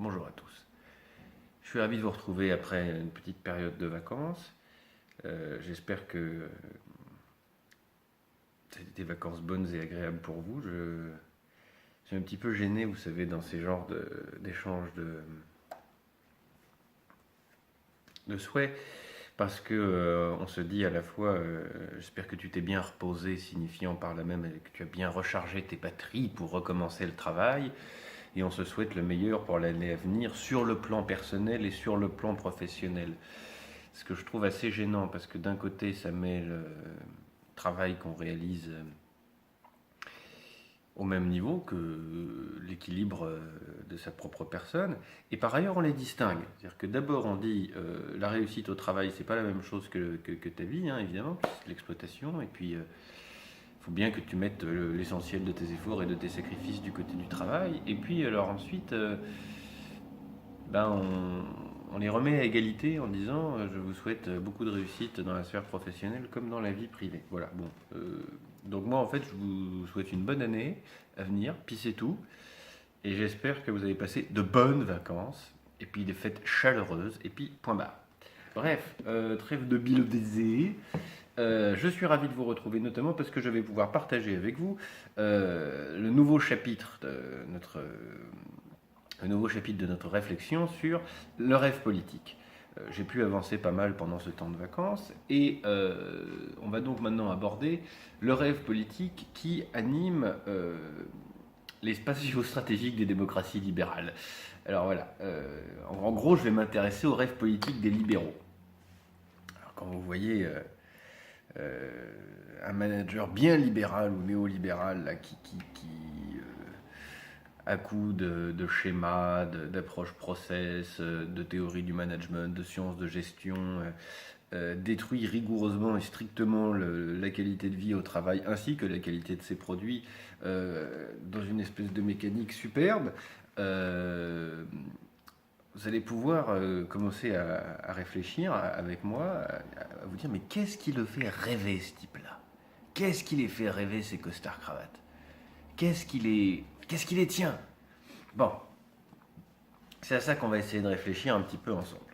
Bonjour à tous. Je suis ravi de vous retrouver après une petite période de vacances. J'espère que c'était des vacances bonnes et agréables pour vous. Je suis un petit peu gêné, vous savez, dans ces genres d'échanges de souhaits, parce que on se dit à la fois, j'espère que tu t'es bien reposé, signifiant par là même que tu as bien rechargé tes batteries pour recommencer le travail, et on se souhaite le meilleur pour l'année à venir sur le plan personnel et sur le plan professionnel. Ce que je trouve assez gênant, parce que d'un côté, ça met le travail qu'on réalise au même niveau que l'équilibre de sa propre personne, et par ailleurs on les distingue. C'est-à-dire que d'abord on dit la réussite au travail, c'est pas la même chose que ta vie, hein, évidemment, c'est l'exploitation, et puis il faut bien que tu mettes l'essentiel de tes efforts et de tes sacrifices du côté du travail, et puis alors ensuite ben, on les remet à égalité en disant je vous souhaite beaucoup de réussite dans la sphère professionnelle comme dans la vie privée. Voilà, bon. Donc moi en fait je vous souhaite une bonne année à venir, puis c'est tout. Et j'espère que vous avez passé de bonnes vacances, et puis des fêtes chaleureuses, et puis point barre. Bref, trêve de bilodésé. Je suis ravi de vous retrouver, notamment parce que je vais pouvoir partager avec vous le nouveau chapitre de notre réflexion sur le rêve politique. J'ai pu avancer pas mal pendant ce temps de vacances et on va donc maintenant aborder le rêve politique qui anime l'espace géostratégique des démocraties libérales. Alors voilà, en gros, je vais m'intéresser au rêve politique des libéraux. Alors, quand vous voyez un manager bien libéral ou néolibéral là, qui à coup de schémas, d'approches process, de théorie du management, de sciences de gestion, détruit rigoureusement et strictement la qualité de vie au travail ainsi que la qualité de ses produits dans une espèce de mécanique superbe. euh, vous allez pouvoir commencer à réfléchir avec moi, à vous dire mais qu'est-ce qui le fait rêver ce type-là? Qu'est-ce qui les fait rêver ces costards cravates? Qu'est-ce qui les tient? Bon, c'est à ça qu'on va essayer de réfléchir un petit peu ensemble.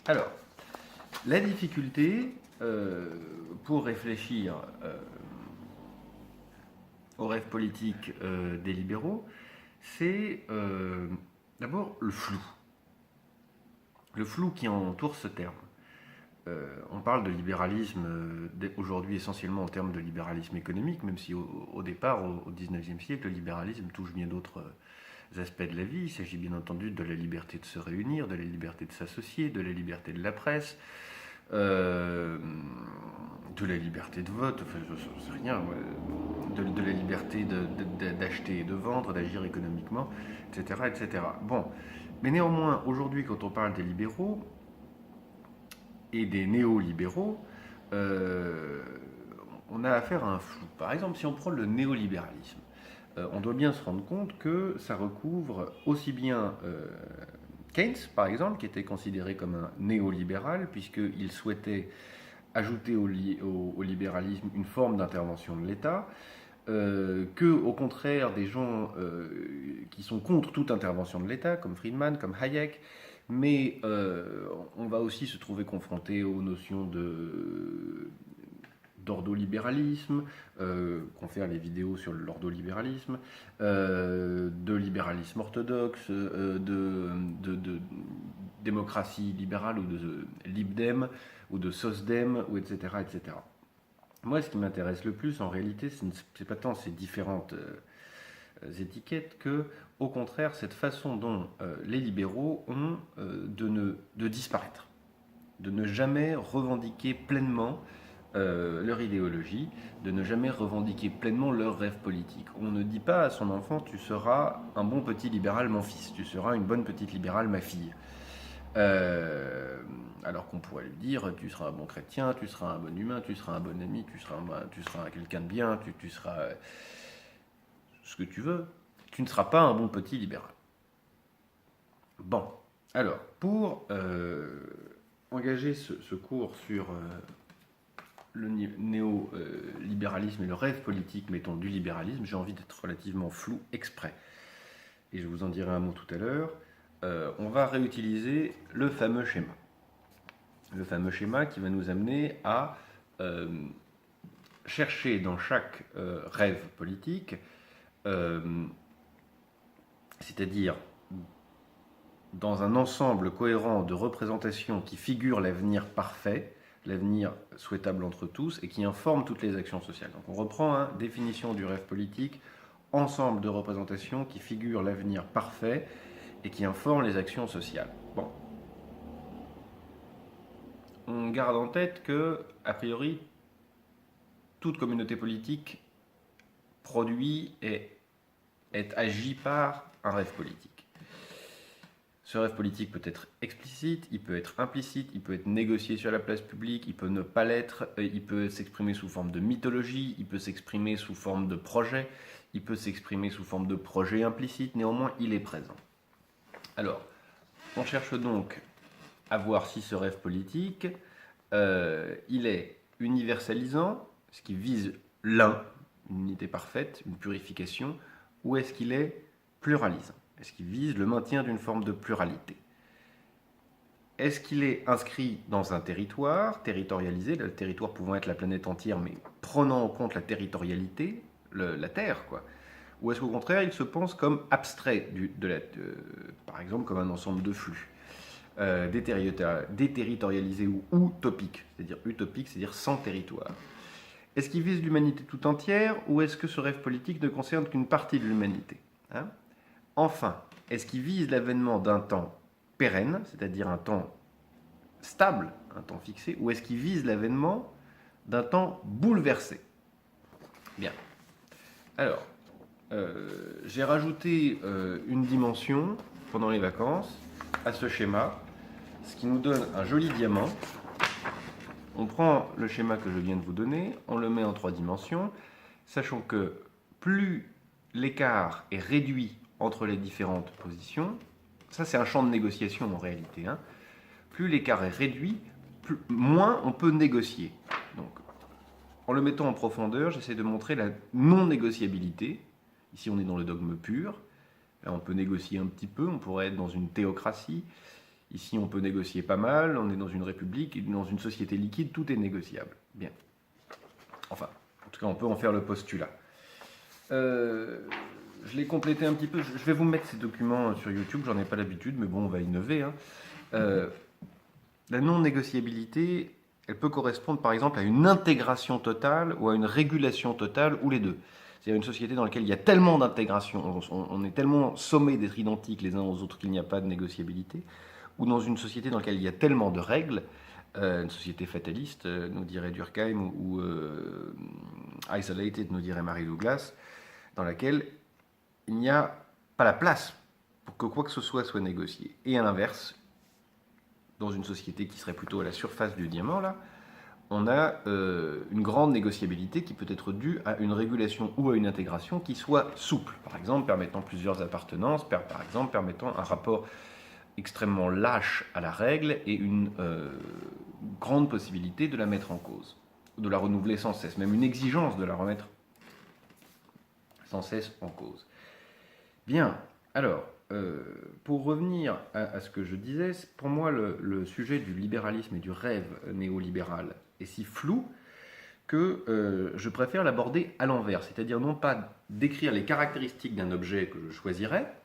Alors, la difficulté pour réfléchir au rêve politique des libéraux, c'est d'abord le flou. Le flou qui entoure ce terme. On parle de libéralisme aujourd'hui essentiellement en termes de libéralisme économique, même si au départ, au 19e siècle, le libéralisme touche bien d'autres aspects de la vie. Il s'agit bien entendu de la liberté de se réunir, de la liberté de s'associer, de la liberté de la presse, euh, de la liberté de vote, enfin je sais rien, de la liberté d'acheter et de vendre, d'agir économiquement, etc., etc. Bon, mais néanmoins, aujourd'hui, quand on parle des libéraux et des néolibéraux, euh, on a affaire à un flou. Par exemple, si on prend le néolibéralisme, on doit bien se rendre compte que ça recouvre aussi bien Keynes, par exemple, qui était considéré comme un néolibéral, puisqu'il souhaitait ajouter au libéralisme une forme d'intervention de l'État, que, au contraire, des gens qui sont contre toute intervention de l'État, comme Friedman, comme Hayek, mais on va aussi se trouver confronté aux notions d'ordolibéralisme, qu'on fait les vidéos sur l'ordolibéralisme, de libéralisme orthodoxe, de démocratie libérale ou de libdem ou de sosdem, ou etc., etc. Moi, ce qui m'intéresse le plus, en réalité, ce n'est pas tant ces différentes étiquettes que, au contraire, cette façon dont les libéraux ont de disparaître, de ne jamais revendiquer pleinement leur idéologie, de ne jamais revendiquer pleinement leur rêve politique. On ne dit pas à son enfant tu seras un bon petit libéral mon fils, tu seras une bonne petite libérale ma fille. Euh, alors qu'on pourrait lui dire tu seras un bon chrétien, tu seras un bon humain, tu seras un bon ami, tu seras quelqu'un de bien, tu seras ce que tu veux. Tu ne seras pas un bon petit libéral. Bon, alors pour engager ce cours sur le néolibéralisme et le rêve politique, mettons, du libéralisme, j'ai envie d'être relativement flou exprès. Et je vous en dirai un mot tout à l'heure. on va réutiliser le fameux schéma. Le fameux schéma qui va nous amener à chercher dans chaque rêve politique, c'est-à-dire dans un ensemble cohérent de représentations qui figurent l'avenir parfait, l'avenir souhaitable entre tous, et qui informe toutes les actions sociales. Donc on reprend, hein, définition du rêve politique, ensemble de représentations qui figurent l'avenir parfait et qui informent les actions sociales. Bon. On garde en tête que, a priori, toute communauté politique produit et est agie par un rêve politique. Ce rêve politique peut être explicite, il peut être implicite, il peut être négocié sur la place publique, il peut ne pas l'être, il peut s'exprimer sous forme de mythologie, il peut s'exprimer sous forme de projet, il peut s'exprimer sous forme de projet implicite, néanmoins il est présent. Alors, on cherche donc à voir si ce rêve politique, il est universalisant, ce qui vise l'un, une unité parfaite, une purification, ou est-ce qu'il est pluralisant? Est-ce qu'il vise le maintien d'une forme de pluralité? Est-ce qu'il est inscrit dans un territoire, territorialisé, le territoire pouvant être la planète entière, mais prenant en compte la territorialité, la Terre, quoi? Ou est-ce qu'au contraire, il se pense comme abstrait, par exemple comme un ensemble de flux, déterritorialisé ou utopique, c'est-à-dire sans territoire? Est-ce qu'il vise l'humanité tout entière, ou est-ce que ce rêve politique ne concerne qu'une partie de l'humanité, hein? Enfin, est-ce qu'il vise l'avènement d'un temps pérenne, c'est-à-dire un temps stable, un temps fixé, ou est-ce qu'il vise l'avènement d'un temps bouleversé? Bien. Alors, j'ai rajouté une dimension pendant les vacances à ce schéma, ce qui nous donne un joli diamant. On prend le schéma que je viens de vous donner, on le met en 3 dimensions, sachant que plus l'écart est réduit entre les différentes positions, ça c'est un champ de négociation en réalité, hein. Plus l'écart est réduit, moins on peut négocier. Donc, en le mettant en profondeur, j'essaie de montrer la non-négociabilité. Ici on est dans le dogme pur, là on peut négocier un petit peu, on pourrait être dans une théocratie, ici on peut négocier pas mal, on est dans une république, dans une société liquide, tout est négociable. Bien. Enfin, en tout cas on peut en faire le postulat. Je l'ai complété un petit peu. Je vais vous mettre ces documents sur YouTube, j'en ai pas l'habitude, mais bon, on va innover, hein. La non-négociabilité, elle peut correspondre par exemple à une intégration totale ou à une régulation totale, ou les deux. C'est-à-dire une société dans laquelle il y a tellement d'intégration, on est tellement sommés d'être identiques les uns aux autres qu'il n'y a pas de négociabilité, ou dans une société dans laquelle il y a tellement de règles, une société fataliste, nous dirait Durkheim, ou isolated, nous dirait Mary Douglas, dans laquelle il n'y a pas la place pour que quoi que ce soit négocié. Et à l'inverse, dans une société qui serait plutôt à la surface du diamant, là, on a une grande négociabilité qui peut être due à une régulation ou à une intégration qui soit souple, par exemple permettant plusieurs appartenances, par exemple permettant un rapport extrêmement lâche à la règle et une grande possibilité de la mettre en cause, de la renouveler sans cesse, même une exigence de la remettre sans cesse en cause. Bien, alors, pour revenir à ce que je disais, pour moi le sujet du libéralisme et du rêve néolibéral est si flou que je préfère l'aborder à l'envers, c'est-à-dire non pas décrire les caractéristiques d'un objet que je choisirais,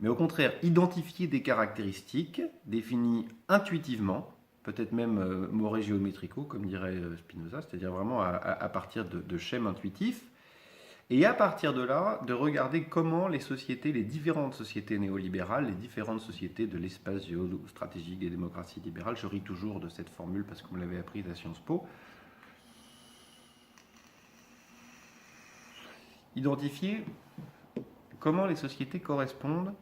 mais au contraire identifier des caractéristiques définies intuitivement, peut-être même more géométrico, comme dirait Spinoza, c'est-à-dire vraiment à partir de schèmes intuitifs, et à partir de là, de regarder comment les sociétés, les différentes sociétés néolibérales, les différentes sociétés de l'espace géostratégique des démocraties libérales, je ris toujours de cette formule parce qu'on me l'avait apprise à Sciences Po, identifier comment les sociétés correspondent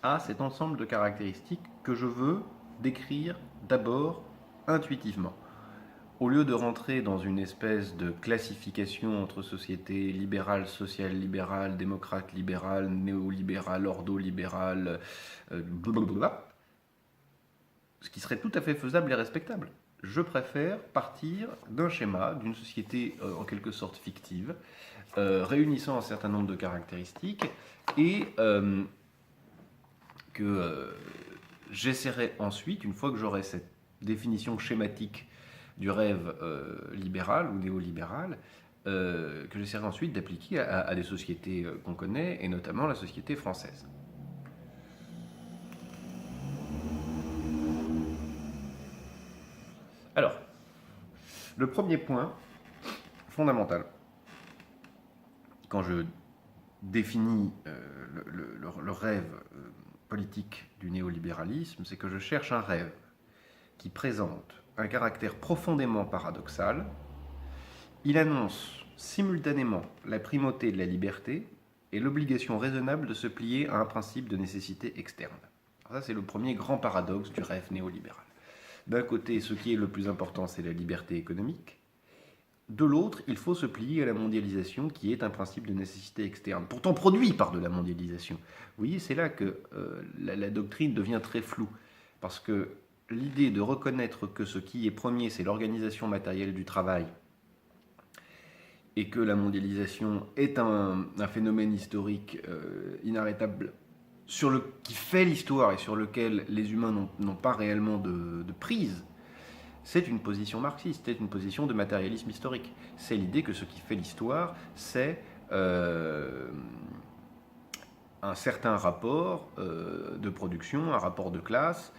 à cet ensemble de caractéristiques que je veux décrire d'abord intuitivement. Au lieu de rentrer dans une espèce de classification entre sociétés libérales, social-libérales, démocrates-libérales, néolibérales, ordo-libérales, blablabla, ce qui serait tout à fait faisable et respectable. Je préfère partir d'un schéma, d'une société en quelque sorte fictive, réunissant un certain nombre de caractéristiques et que j'essaierai ensuite, une fois que j'aurai cette définition schématique du rêve libéral ou néolibéral, que j'essaierai ensuite d'appliquer à des sociétés qu'on connaît, et notamment la société française. Alors, le premier point fondamental, quand je définis le rêve politique du néolibéralisme, c'est que je cherche un rêve qui présente un caractère profondément paradoxal. Il annonce simultanément la primauté de la liberté et l'obligation raisonnable de se plier à un principe de nécessité externe. Alors ça, c'est le premier grand paradoxe du rêve néolibéral. D'un côté, ce qui est le plus important, c'est la liberté économique. De l'autre, il faut se plier à la mondialisation, qui est un principe de nécessité externe, pourtant produit par de la mondialisation. Vous voyez, c'est là que la doctrine devient très floue, parce que l'idée de reconnaître que ce qui est premier, c'est l'organisation matérielle du travail, et que la mondialisation est un phénomène historique inarrêtable, qui fait l'histoire et sur lequel les humains n'ont pas réellement de prise, c'est une position marxiste, c'est une position de matérialisme historique. C'est l'idée que ce qui fait l'histoire, c'est un certain rapport de production, un rapport de classe,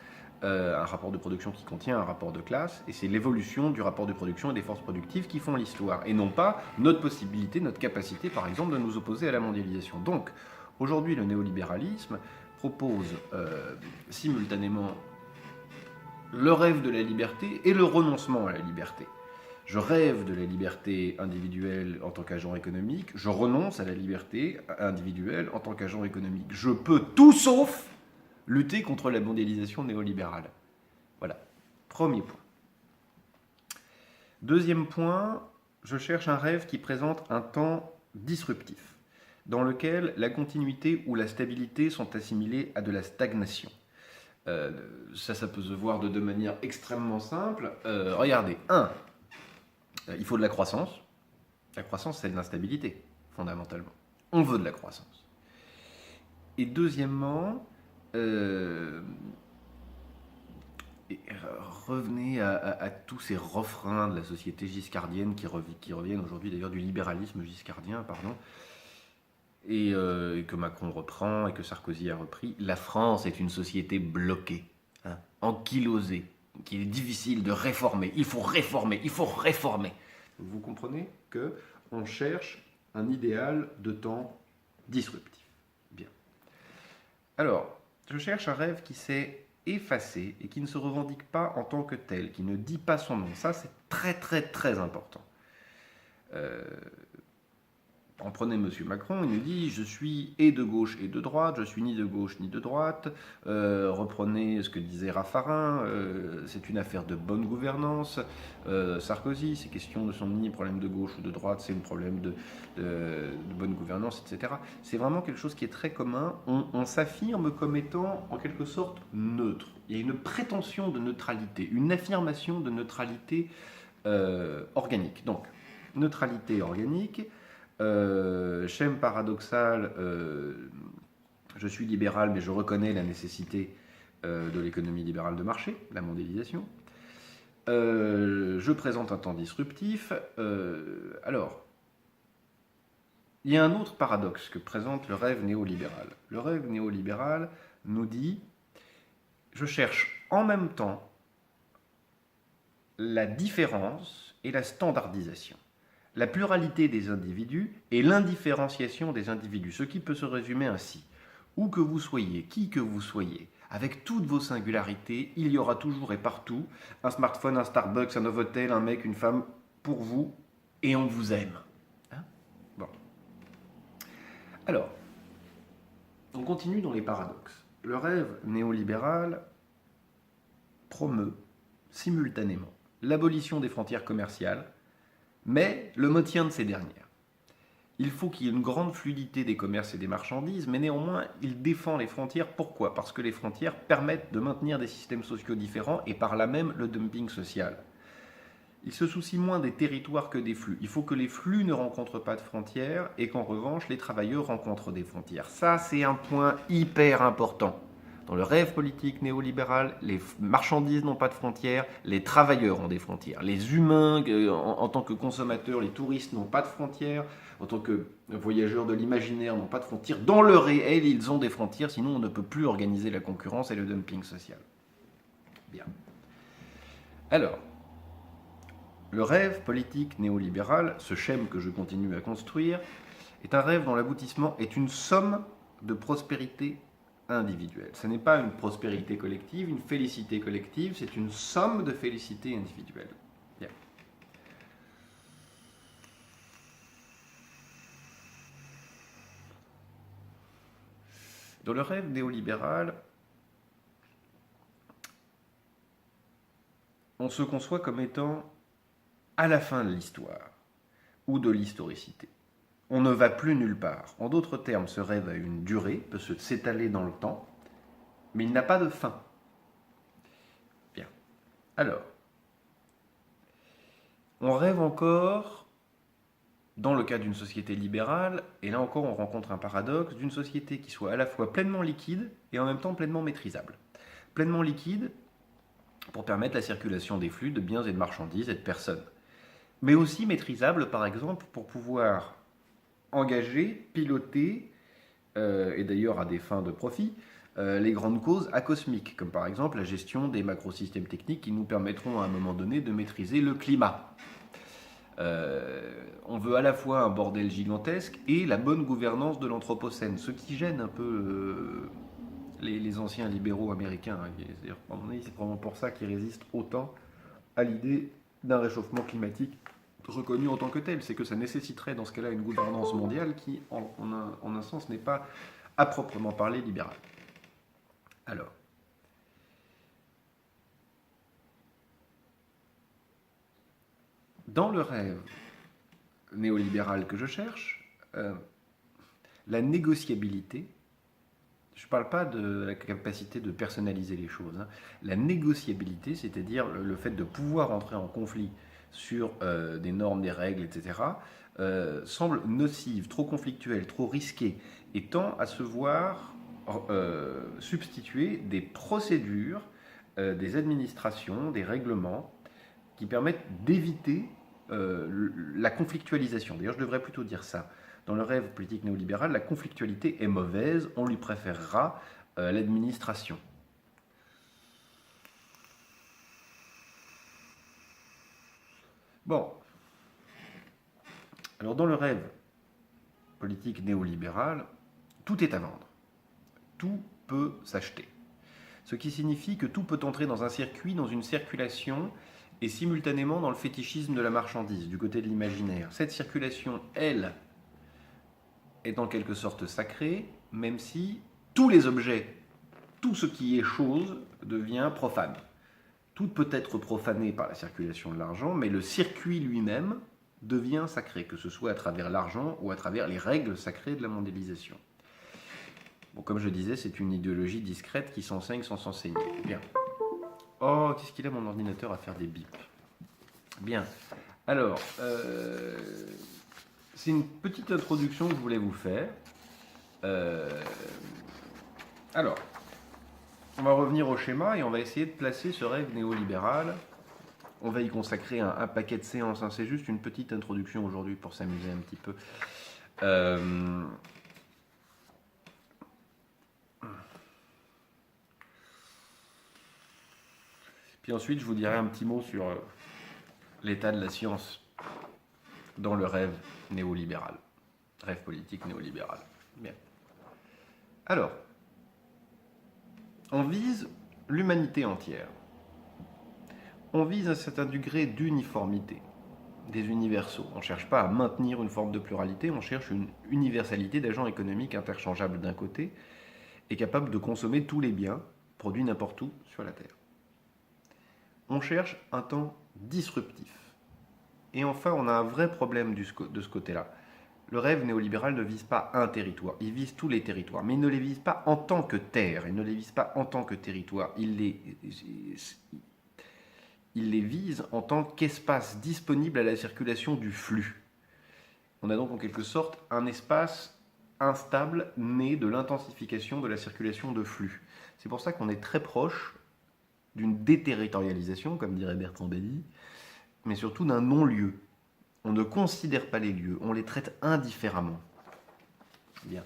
un rapport de production qui contient un rapport de classe, et c'est l'évolution du rapport de production et des forces productives qui font l'histoire, et non pas notre possibilité, notre capacité, par exemple, de nous opposer à la mondialisation. Donc, aujourd'hui, le néolibéralisme propose simultanément le rêve de la liberté et le renoncement à la liberté. Je rêve de la liberté individuelle en tant qu'agent économique, je renonce à la liberté individuelle en tant qu'agent économique. Je peux tout sauf lutter contre la mondialisation néolibérale. Voilà, premier point. Deuxième point, je cherche un rêve qui présente un temps disruptif, dans lequel la continuité ou la stabilité sont assimilées à de la stagnation. Ça peut se voir de deux manières extrêmement simples. Regardez, il faut de la croissance. La croissance, c'est de l'instabilité, fondamentalement. On veut de la croissance. Et deuxièmement, revenez à tous ces refrains de la société giscardienne qui reviennent aujourd'hui, d'ailleurs, du libéralisme giscardien, pardon, et que Macron reprend et que Sarkozy a repris. La France est une société bloquée, ankylosée, qu'il est difficile de réformer. Il faut réformer, il faut réformer. Vous comprenez qu'on cherche un idéal de temps disruptif. Bien. Alors, je cherche un rêve qui s'est effacé et qui ne se revendique pas en tant que tel, qui ne dit pas son nom. Ça, c'est très très très important. Prenez M. Macron, il nous dit « je suis et de gauche et de droite, je suis ni de gauche ni de droite ». Reprenez ce que disait Raffarin, c'est une affaire de bonne gouvernance. Sarkozy, c'est question de son ni problème de gauche ou de droite, c'est un problème de bonne gouvernance, etc. C'est vraiment quelque chose qui est très commun. On s'affirme comme étant en quelque sorte neutre. Il y a une prétention de neutralité, une affirmation de neutralité organique. Donc, neutralité organique. Schème paradoxal, je suis libéral, mais je reconnais la nécessité de l'économie libérale de marché, la mondialisation. Je présente un temps disruptif. Alors, il y a un autre paradoxe que présente le rêve néolibéral. Le rêve néolibéral nous dit, je cherche en même temps la différence et la standardisation, la pluralité des individus et l'indifférenciation des individus, ce qui peut se résumer ainsi. Où que vous soyez, qui que vous soyez, avec toutes vos singularités, il y aura toujours et partout un smartphone, un Starbucks, un Novotel, un mec, une femme pour vous, et on vous aime. Bon. Alors, on continue dans les paradoxes. Le rêve néolibéral promeut simultanément l'abolition des frontières commerciales, mais le maintien de ces dernières. Il faut qu'il y ait une grande fluidité des commerces et des marchandises, mais néanmoins, il défend les frontières. Pourquoi ? Parce que les frontières permettent de maintenir des systèmes sociaux différents et par là même le dumping social. Il se soucie moins des territoires que des flux. Il faut que les flux ne rencontrent pas de frontières et qu'en revanche, les travailleurs rencontrent des frontières. Ça, c'est un point hyper important Dans le rêve politique néolibéral, les marchandises n'ont pas de frontières, les travailleurs ont des frontières. Les humains, en tant que consommateurs, les touristes n'ont pas de frontières, en tant que voyageurs de l'imaginaire n'ont pas de frontières. Dans le réel, ils ont des frontières, sinon on ne peut plus organiser la concurrence et le dumping social. Bien. Alors, le rêve politique néolibéral, ce schème que je continue à construire, est un rêve dont l'aboutissement est une somme de prospérité individuelle. Ce n'est pas une prospérité collective, une félicité collective, c'est une somme de félicité individuelle. Bien. Dans le rêve néolibéral, on se conçoit comme étant à la fin de l'histoire ou de l'historicité. On ne va plus nulle part. En d'autres termes, ce rêve a une durée, peut s'étaler dans le temps, mais il n'a pas de fin. Bien. Alors, on rêve encore, dans le cas d'une société libérale, et là encore on rencontre un paradoxe, d'une société qui soit à la fois pleinement liquide et en même temps pleinement maîtrisable. Pleinement liquide pour permettre la circulation des flux de biens et de marchandises et de personnes. Mais aussi maîtrisable, par exemple, pour pouvoir engager, piloter, et d'ailleurs à des fins de profit, les grandes causes acosmiques, comme par exemple la gestion des macrosystèmes techniques qui nous permettront à un moment donné de maîtriser le climat. On veut à la fois un bordel gigantesque et la bonne gouvernance de l'anthropocène, ce qui gêne un peu les anciens libéraux américains. C'est-à-dire, à mon avis, c'est probablement pour ça qu'ils résistent autant à l'idée d'un réchauffement climatique reconnu en tant que tel. C'est que ça nécessiterait dans ce cas-là une gouvernance mondiale qui, en un sens, n'est pas à proprement parler libérale. Alors, dans le rêve néolibéral que je cherche, la négociabilité, je ne parle pas de la capacité de personnaliser les choses, hein. La négociabilité, c'est-à-dire le fait de pouvoir entrer en conflit sur des normes, des règles, etc., semble nocive, trop conflictuelle, trop risquée, et tend à se voir substituer des procédures, des administrations, des règlements qui permettent d'éviter la conflictualisation. D'ailleurs, je devrais plutôt dire ça. Dans le rêve politique néolibéral, la conflictualité est mauvaise, on lui préférera l'administration. Bon. Alors dans le rêve politique néolibéral, tout est à vendre. Tout peut s'acheter. Ce qui signifie que tout peut entrer dans un circuit, dans une circulation, et simultanément dans le fétichisme de la marchandise, du côté de l'imaginaire. Cette circulation, elle, est en quelque sorte sacrée, même si tous les objets, tout ce qui est chose, devient profane. Tout peut être profané par la circulation de l'argent, mais le circuit lui-même devient sacré, que ce soit à travers l'argent ou à travers les règles sacrées de la mondialisation. Bon, comme je disais, c'est une idéologie discrète qui s'enseigne sans s'enseigner. Bien. Oh, qu'est-ce qu'il a mon ordinateur à faire des bips. Bien. Alors, c'est une petite introduction que je voulais vous faire. Alors, on va revenir au schéma et on va essayer de placer ce rêve néolibéral. On va y consacrer un paquet de séances, hein. C'est juste une petite introduction aujourd'hui pour s'amuser un petit peu. Puis ensuite, je vous dirai un petit mot sur l'état de la science dans le rêve néolibéral. Rêve politique néolibéral. Bien. Alors, on vise l'humanité entière. On vise un certain degré d'uniformité des universaux. On ne cherche pas à maintenir une forme de pluralité, on cherche une universalité d'agents économiques interchangeables d'un côté et capables de consommer tous les biens produits n'importe où sur la Terre. On cherche un temps disruptif. Et enfin, on a un vrai problème de ce côté-là. Le rêve néolibéral ne vise pas un territoire, il vise tous les territoires, mais il ne les vise pas en tant que terre, il ne les vise pas en tant que territoire, il les vise en tant qu'espace disponible à la circulation du flux. On a donc en quelque sorte un espace instable née de l'intensification de la circulation de flux. C'est pour ça qu'on est très proche d'une déterritorialisation, comme dirait Bertrand Belli, mais surtout d'un non-lieu. On ne considère pas les lieux, on les traite indifféremment. Bien.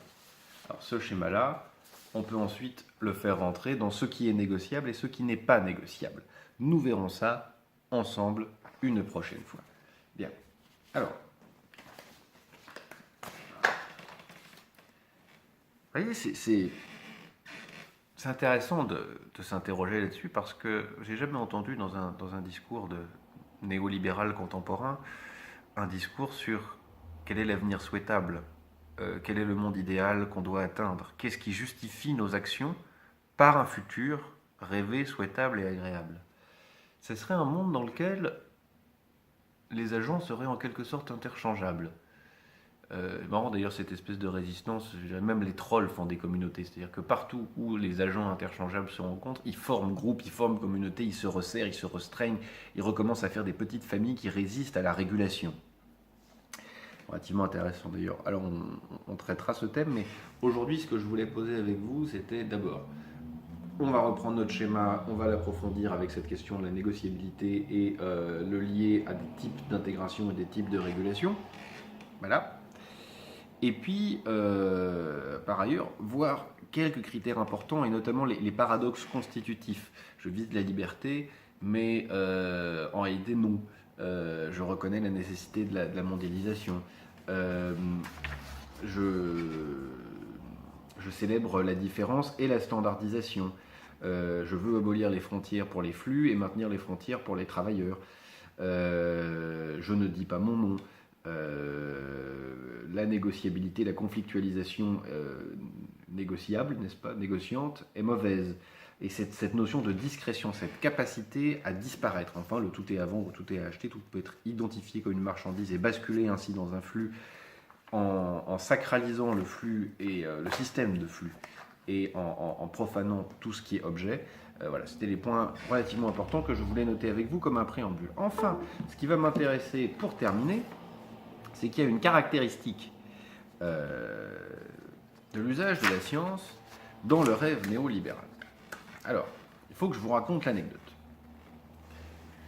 Alors ce schéma-là, on peut ensuite le faire rentrer dans ce qui est négociable et ce qui n'est pas négociable. Nous verrons ça ensemble une prochaine fois. Bien. Alors, vous voyez, c'est intéressant de s'interroger là-dessus parce que j'ai jamais entendu dans un discours de néolibéral contemporain un discours sur quel est l'avenir souhaitable, quel est le monde idéal qu'on doit atteindre, qu'est-ce qui justifie nos actions par un futur rêvé, souhaitable et agréable. Ce serait un monde dans lequel les agents seraient en quelque sorte interchangeables. Marrant d'ailleurs cette espèce de résistance, même les trolls font des communautés, c'est-à-dire que partout où les agents interchangeables se rencontrent, ils forment groupe, ils forment communauté, ils se resserrent, ils se restreignent, ils recommencent à faire des petites familles qui résistent à la régulation. Relativement intéressant d'ailleurs. Alors on traitera ce thème, mais aujourd'hui ce que je voulais poser avec vous, c'était d'abord, on va reprendre notre schéma, on va l'approfondir avec cette question de la négociabilité et le lier à des types d'intégration et des types de régulation. Voilà. Et puis, par ailleurs, voir quelques critères importants et notamment les paradoxes constitutifs. Je vise la liberté, mais en réalité non. Je reconnais la nécessité de la mondialisation. Je célèbre la différence et la standardisation. Je veux abolir les frontières pour les flux et maintenir les frontières pour les travailleurs. Je ne dis pas mon nom. La négociabilité, la conflictualisation négociable, n'est-ce pas, négociante, est mauvaise. Et cette notion de discrétion, cette capacité à disparaître, enfin le tout est à vendre, tout est à acheter, tout peut être identifié comme une marchandise et basculer ainsi dans un flux en sacralisant le flux et le système de flux et en profanant tout ce qui est objet. Voilà, c'était les points relativement importants que je voulais noter avec vous comme un préambule. Enfin, ce qui va m'intéresser pour terminer, c'est qu'il y a une caractéristique de l'usage de la science dans le rêve néolibéral. Alors, il faut que je vous raconte l'anecdote.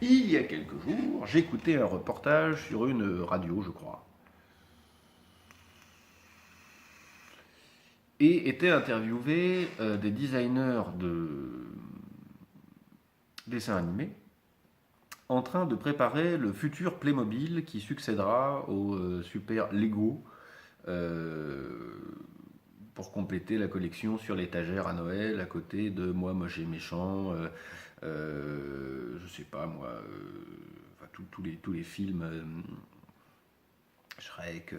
Il y a quelques jours, j'écoutais un reportage sur une radio, je crois, et étaient interviewés des designers de dessins animés en train de préparer le futur Playmobil qui succédera au Super Lego pour compléter la collection sur l'étagère à Noël à côté de Moi Moche et Méchant, je sais pas moi, enfin, tous les films Shrek,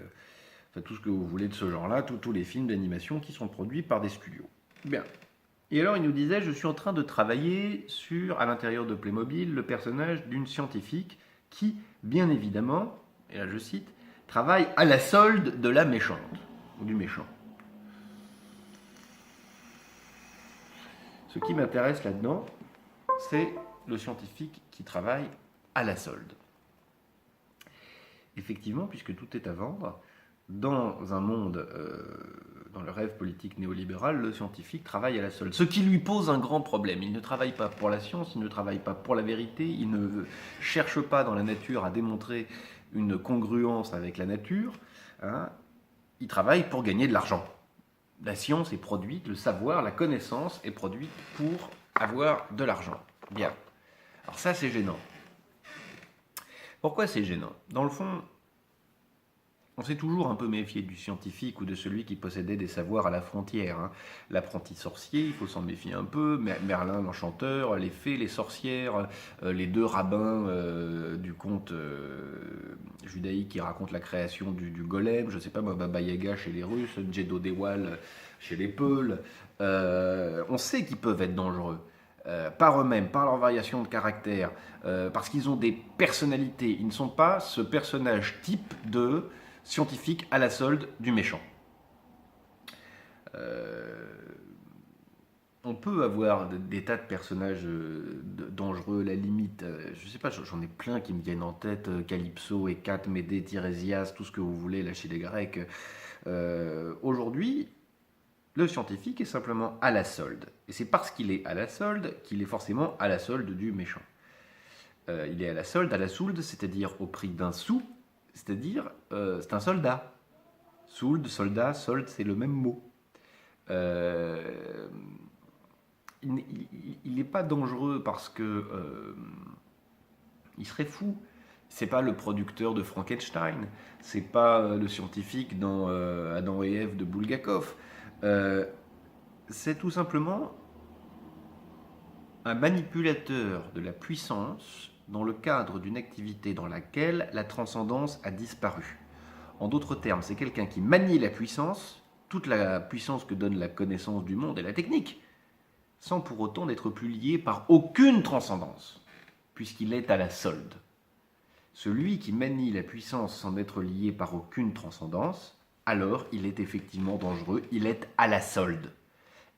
enfin, tout ce que vous voulez de ce genre-là, tous les films d'animation qui sont produits par des studios. Bien. Et alors il nous disait, je suis en train de travailler sur, à l'intérieur de Playmobil, le personnage d'une scientifique qui, bien évidemment, et là je cite, travaille à la solde de la méchante, ou du méchant. Ce qui m'intéresse là-dedans, c'est le scientifique qui travaille à la solde. Effectivement, puisque tout est à vendre, dans un monde, dans le rêve politique néolibéral, le scientifique travaille à la solde. Ce qui lui pose un grand problème. Il ne travaille pas pour la science, il ne travaille pas pour la vérité, il ne cherche pas dans la nature à démontrer une congruence avec la nature. Hein. Il travaille pour gagner de l'argent. La science est produite, le savoir, la connaissance est produite pour avoir de l'argent. Bien. Alors ça, c'est gênant. Pourquoi c'est gênant ? Dans le fond, on s'est toujours un peu méfié du scientifique ou de celui qui possédait des savoirs à la frontière. Hein. L'apprenti sorcier, il faut s'en méfier un peu. Merlin l'enchanteur, les fées, les sorcières, les deux rabbins du conte judaïque qui racontent la création du golem, je ne sais pas moi, Baba Yaga chez les Russes, Jeddo Dewal chez les Peuls. On sait qu'ils peuvent être dangereux. Par eux-mêmes, par leur variation de caractère, parce qu'ils ont des personnalités. Ils ne sont pas ce personnage type de scientifique à la solde du méchant. On peut avoir des tas de personnages dangereux, la limite, je ne sais pas, j'en ai plein qui me viennent en tête, Calypso, Hécate, Médée, Tirésias, tout ce que vous voulez, là chez les Grecs. Aujourd'hui, le scientifique est simplement à la solde. Et c'est parce qu'il est à la solde qu'il est forcément à la solde du méchant. Il est à la solde, à la soulde, c'est-à-dire au prix d'un sou, c'est-à-dire c'est un soldat. Soulde, soldat, solde, c'est le même mot. Il n'est pas dangereux parce que il serait fou. C'est pas le producteur de Frankenstein, c'est pas le scientifique dans Adam et Ève de Bulgakov. C'est tout simplement un manipulateur de la puissance dans le cadre d'une activité dans laquelle la transcendance a disparu. En d'autres termes, c'est quelqu'un qui manie la puissance, toute la puissance que donne la connaissance du monde et la technique, sans pour autant n'être plus lié par aucune transcendance, puisqu'il est à la solde. Celui qui manie la puissance sans être lié par aucune transcendance, alors il est effectivement dangereux, il est à la solde.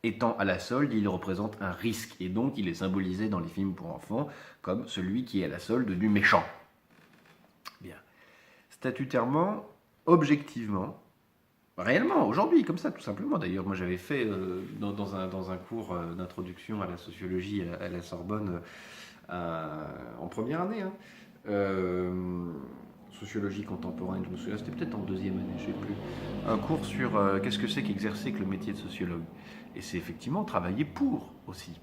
Étant à la solde, il représente un risque, et donc il est symbolisé dans les films pour enfants comme celui qui est à la solde du méchant. Bien. Statutairement, objectivement, réellement, aujourd'hui, comme ça, tout simplement. D'ailleurs, moi j'avais fait dans un cours d'introduction à la sociologie à la Sorbonne en première année, sociologie contemporaine, je me souviens, c'était peut-être en deuxième année, je ne sais plus, un cours sur qu'est-ce que c'est qu'exercer que le métier de sociologue. Et c'est effectivement travailler pour aussi.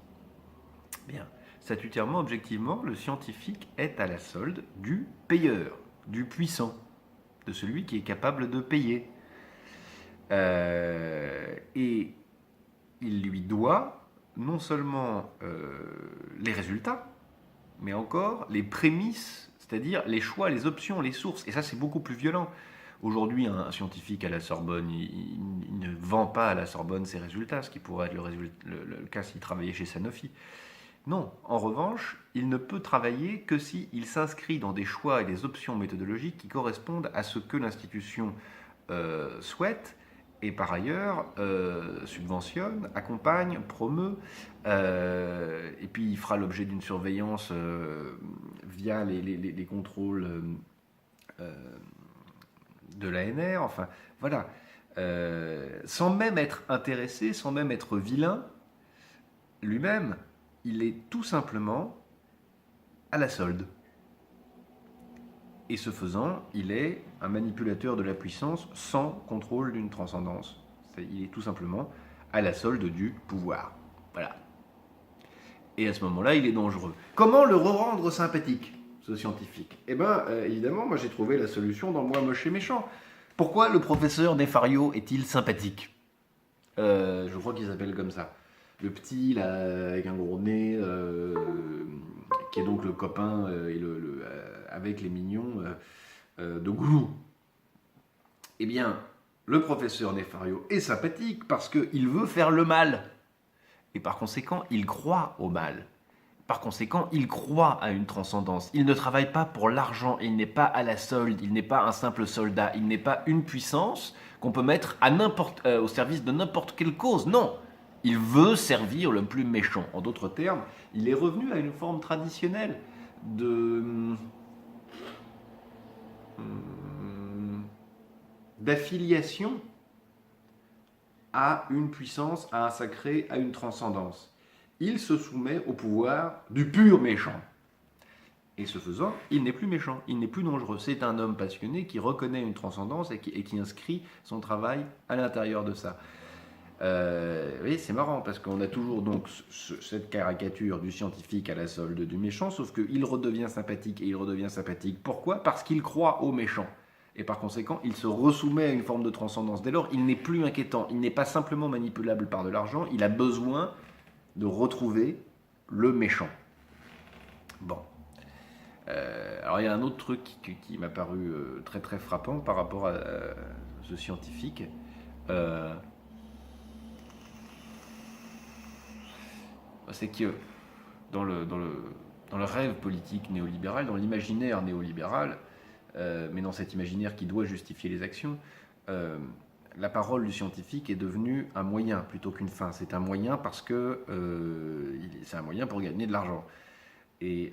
Bien. Statutairement, objectivement, le scientifique est à la solde du payeur, du puissant, de celui qui est capable de payer. Et il lui doit non seulement les résultats, mais encore les prémices, c'est-à-dire les choix, les options, les sources. Et ça, c'est beaucoup plus violent. Aujourd'hui, un scientifique à la Sorbonne, il ne vend pas à la Sorbonne ses résultats, ce qui pourrait être le cas s'il travaillait chez Sanofi. Non, en revanche, il ne peut travailler que s'il s'inscrit dans des choix et des options méthodologiques qui correspondent à ce que l'institution souhaite et par ailleurs subventionne, accompagne, promeut, et puis il fera l'objet d'une surveillance via les contrôles de l'ANR, enfin voilà, sans même être intéressé, sans même être vilain, lui-même, il est tout simplement à la solde. Et ce faisant, il est un manipulateur de la puissance sans contrôle d'une transcendance. Il est tout simplement à la solde du pouvoir. Voilà. Et à ce moment-là, il est dangereux. Comment le rendre sympathique, ce scientifique? Eh bien, évidemment, moi j'ai trouvé la solution dans Moi, moche et méchant. Pourquoi le professeur Nefario est-il sympathique? Je crois qu'il s'appelle comme ça. Le petit, là, avec un gros nez, qui est donc le copain avec les mignons de Goulou. Eh bien, le professeur Nefario est sympathique parce qu'il veut faire le mal. Et par conséquent, il croit au mal. Par conséquent, il croit à une transcendance. Il ne travaille pas pour l'argent, il n'est pas à la solde, il n'est pas un simple soldat, il n'est pas une puissance qu'on peut mettre au service de n'importe quelle cause. Non, il veut servir le plus méchant. En d'autres termes, il est revenu à une forme traditionnelle d'affiliation à une puissance, à un sacré, à une transcendance. Il se soumet au pouvoir du pur méchant. Et ce faisant, il n'est plus méchant, il n'est plus dangereux. C'est un homme passionné qui reconnaît une transcendance et qui inscrit son travail à l'intérieur de ça. Vous voyez, c'est marrant parce qu'on a toujours donc cette caricature du scientifique à la solde du méchant, sauf qu'il redevient sympathique et il redevient sympathique. Pourquoi? Parce qu'il croit au méchant. Et par conséquent, il se resoumet à une forme de transcendance. Dès lors, il n'est plus inquiétant. Il n'est pas simplement manipulable par de l'argent. Il a besoin de retrouver le méchant. Bon. Alors, il y a un autre truc qui m'a paru très très frappant par rapport à ce scientifique. C'est que dans le rêve politique néolibéral, dans l'imaginaire néolibéral, mais dans cet imaginaire qui doit justifier les actions, la parole du scientifique est devenue un moyen plutôt qu'une fin. C'est un moyen parce que c'est un moyen pour gagner de l'argent et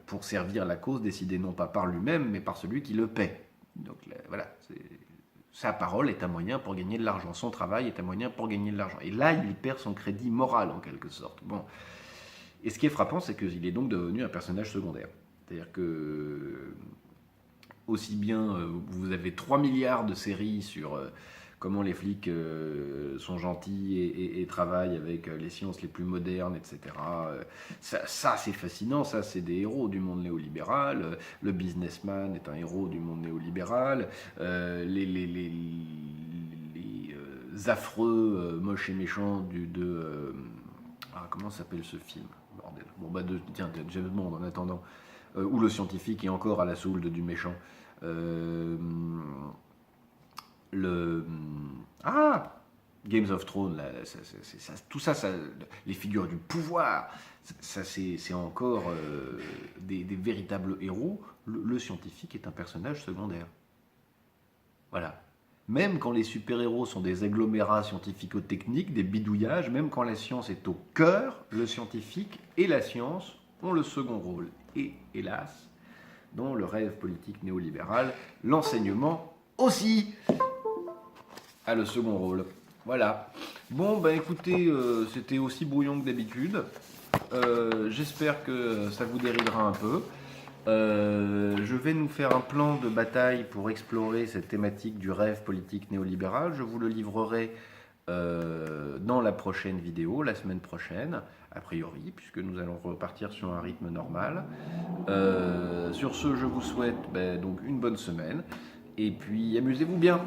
pour servir la cause décidée non pas par lui-même mais par celui qui le paie. Donc voilà, Sa parole est un moyen pour gagner de l'argent. Son travail est un moyen pour gagner de l'argent. Et là, il perd son crédit moral, en quelque sorte. Bon. Et ce qui est frappant, c'est qu'il est donc devenu un personnage secondaire. C'est-à-dire que, aussi bien, vous avez 3 milliards de séries sur comment les flics sont gentils et travaillent avec les sciences les plus modernes, etc. Ça, c'est fascinant, ça c'est des héros du monde néolibéral. Le businessman est un héros du monde néolibéral. Les affreux, moches et méchants comment s'appelle ce film? Bordel. Bon, tiens, James Bond en attendant. Où le scientifique est encore à la solde du méchant. Le Games of Thrones, là, tout ça, les figures du pouvoir, ça c'est encore des véritables héros. Le scientifique est un personnage secondaire. Voilà. Même quand les super-héros sont des agglomérats scientifico-techniques, des bidouillages, même quand la science est au cœur, le scientifique et la science ont le second rôle. Et hélas, dans le rêve politique néolibéral, l'enseignement aussi a le second rôle. Voilà. Bon, ben écoutez, c'était aussi brouillon que d'habitude. J'espère que ça vous déridera un peu. Je vais nous faire un plan de bataille pour explorer cette thématique du rêve politique néolibéral. Je vous le livrerai dans la prochaine vidéo, la semaine prochaine, a priori, puisque nous allons repartir sur un rythme normal. Sur ce, je vous souhaite donc une bonne semaine, et puis amusez-vous bien.